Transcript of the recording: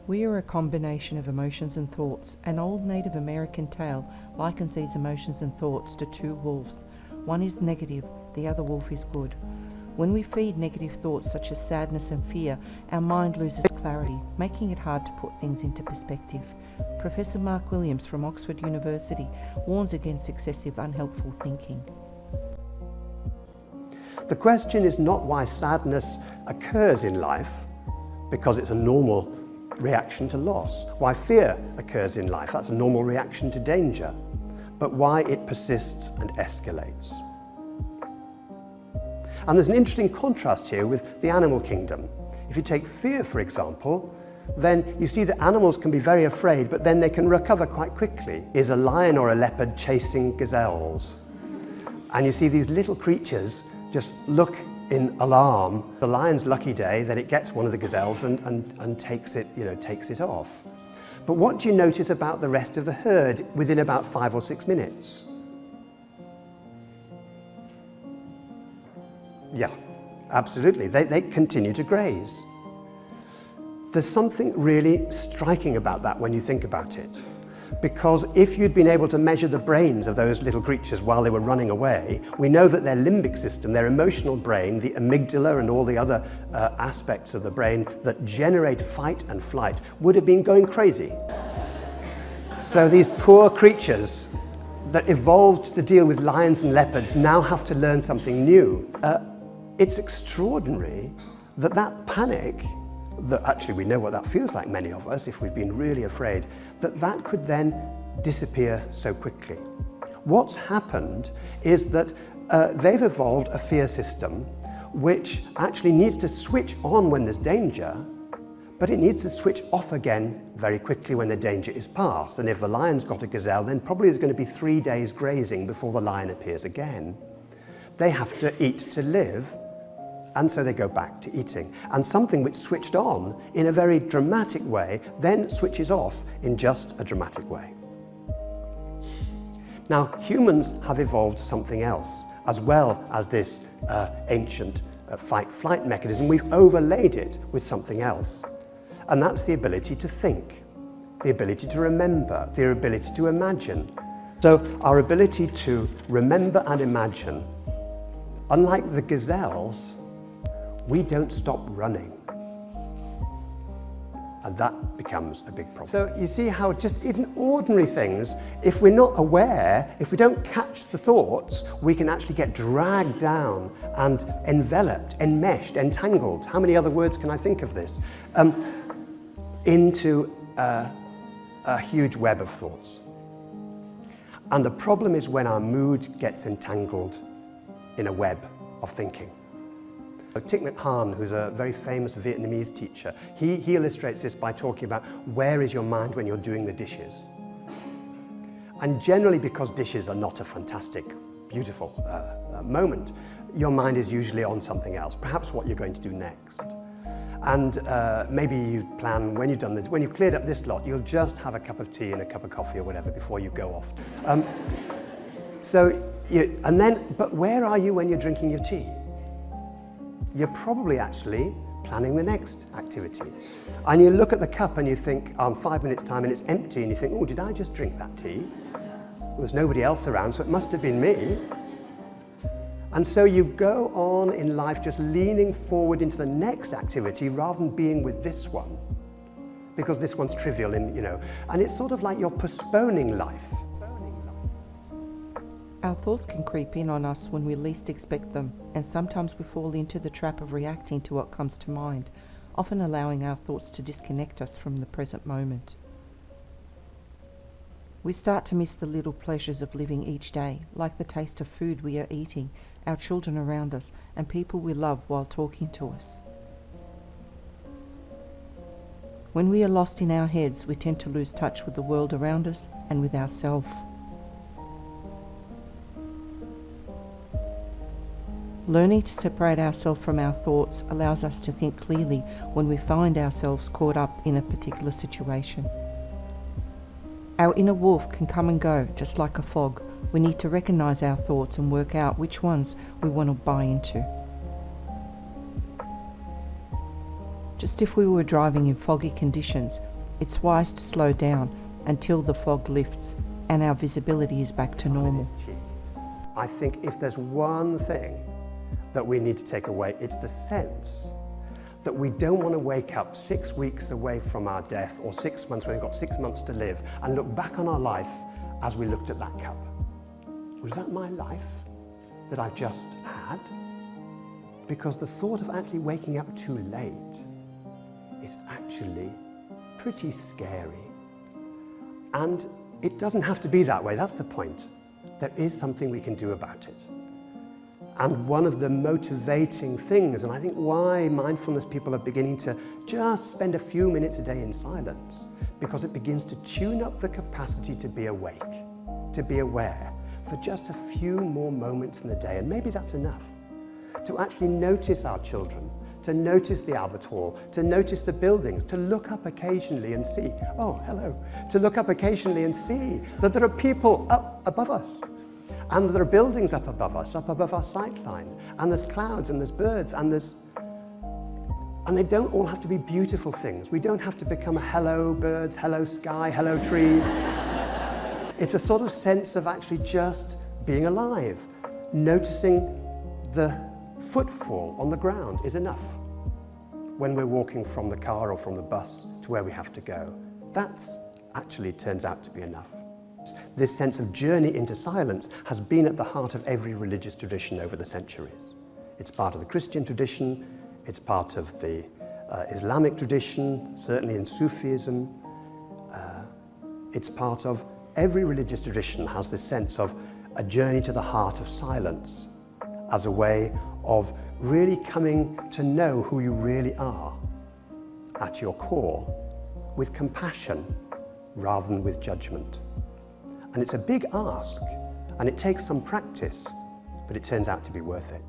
We are a combination of emotions and thoughts. An old Native American tale likens these emotions and thoughts to two wolves. One is negative, the other wolf is good. When we feed negative thoughts such as sadness and fear, our mind loses clarity, making it hard to put things into perspective. Professor Mark Williams from Oxford University warns against excessive unhelpful thinking. The question is not why sadness occurs in life, because it's a normal reaction to loss. Why fear occurs in life, that's a normal reaction to danger. But why it persists and escalates. And there's an interesting contrast here with the animal kingdom. If you take fear, for example, then you see that animals can be very afraid, but then they can recover quite quickly. Is a lion or a leopard chasing gazelles? And you see these little creatures just look in alarm. The lion's lucky day that it gets one of the gazelles and takes it off. But what do you notice about the rest of the herd within about 5 or 6 minutes? Yeah, absolutely. They continue to graze. There's something really striking about that when you think about it. Because if you'd been able to measure the brains of those little creatures while they were running away, we know that their limbic system, their emotional brain, the amygdala and all the other aspects of the brain that generate fight and flight would have been going crazy. So these poor creatures that evolved to deal with lions and leopards now have to learn something new. It's extraordinary that that panic, that actually we know what that feels like, many of us, if we've been really afraid, that could then disappear so quickly. What's happened is that they've evolved a fear system which actually needs to switch on when there's danger, but it needs to switch off again very quickly when the danger is past. And if the lion's got a gazelle, then probably there's going to be 3 days grazing before the lion appears again. They have to eat to live, and so they go back to eating. And something which switched on in a very dramatic way then switches off in just a dramatic way. Now, humans have evolved something else, as well as this ancient fight-flight mechanism. We've overlaid it with something else. And that's the ability to think, the ability to remember, the ability to imagine. So our ability to remember and imagine, unlike the gazelles, we don't stop running. And that becomes a big problem. So you see how just in ordinary things, if we're not aware, if we don't catch the thoughts, we can actually get dragged down and enveloped, enmeshed, entangled. How many other words can I think of this? Into a huge web of thoughts. And the problem is when our mood gets entangled in a web of thinking. Thich Nhat Hanh, who's a very famous Vietnamese teacher, he illustrates this by talking about where is your mind when you're doing the dishes. And generally, because dishes are not a fantastic, beautiful moment, your mind is usually on something else, perhaps what you're going to do next. And maybe you plan, when you've cleared up this lot, you'll just have a cup of tea and a cup of coffee or whatever before you go off. But where are you when you're drinking your tea? You're probably actually planning the next activity. And you look at the cup and you think, 5 minutes time and it's empty, and you think, oh, did I just drink that tea? Well, there's nobody else around, so it must have been me. And so you go on in life just leaning forward into the next activity rather than being with this one, because this one's trivial, and it's sort of like you're postponing life. Our thoughts can creep in on us when we least expect them, and sometimes we fall into the trap of reacting to what comes to mind, often allowing our thoughts to disconnect us from the present moment. We start to miss the little pleasures of living each day, like the taste of food we are eating, our children around us, and people we love while talking to us. When we are lost in our heads, we tend to lose touch with the world around us and with ourselves. Learning to separate ourselves from our thoughts allows us to think clearly when we find ourselves caught up in a particular situation. Our inner wolf can come and go, just like a fog. We need to recognize our thoughts and work out which ones we want to buy into. Just if we were driving in foggy conditions, It's wise to slow down until the fog lifts and our visibility is back to normal. I think if there's one thing that we need to take away, it's the sense that we don't want to wake up 6 weeks away from our death, or 6 months when we've got 6 months to live, and look back on our life as we looked at that cup. Was that my life that I've just had? Because the thought of actually waking up too late is actually pretty scary. And it doesn't have to be that way, that's the point. There is something we can do about it. And one of the motivating things, and I think why mindfulness people are beginning to just spend a few minutes a day in silence, because it begins to tune up the capacity to be awake, to be aware for just a few more moments in the day, and maybe that's enough. To actually notice our children, to notice the Albert Hall, to notice the buildings, to look up occasionally and see, oh, hello, to look up occasionally and see that there are people up above us, and there are buildings up above us, up above our sight line, and there's clouds and there's birds and they don't all have to be beautiful things. We don't have to become a hello birds, hello sky, hello trees. It's a sort of sense of actually just being alive. Noticing the footfall on the ground is enough when we're walking from the car or from the bus to where we have to go. That's actually turns out to be enough. This sense of journey into silence has been at the heart of every religious tradition over the centuries. It's part of the Christian tradition, it's part of the Islamic tradition, certainly in Sufism. It's part of every religious tradition has this sense of a journey to the heart of silence as a way of really coming to know who you really are at your core, with compassion rather than with judgment. And it's a big ask, and it takes some practice, but it turns out to be worth it.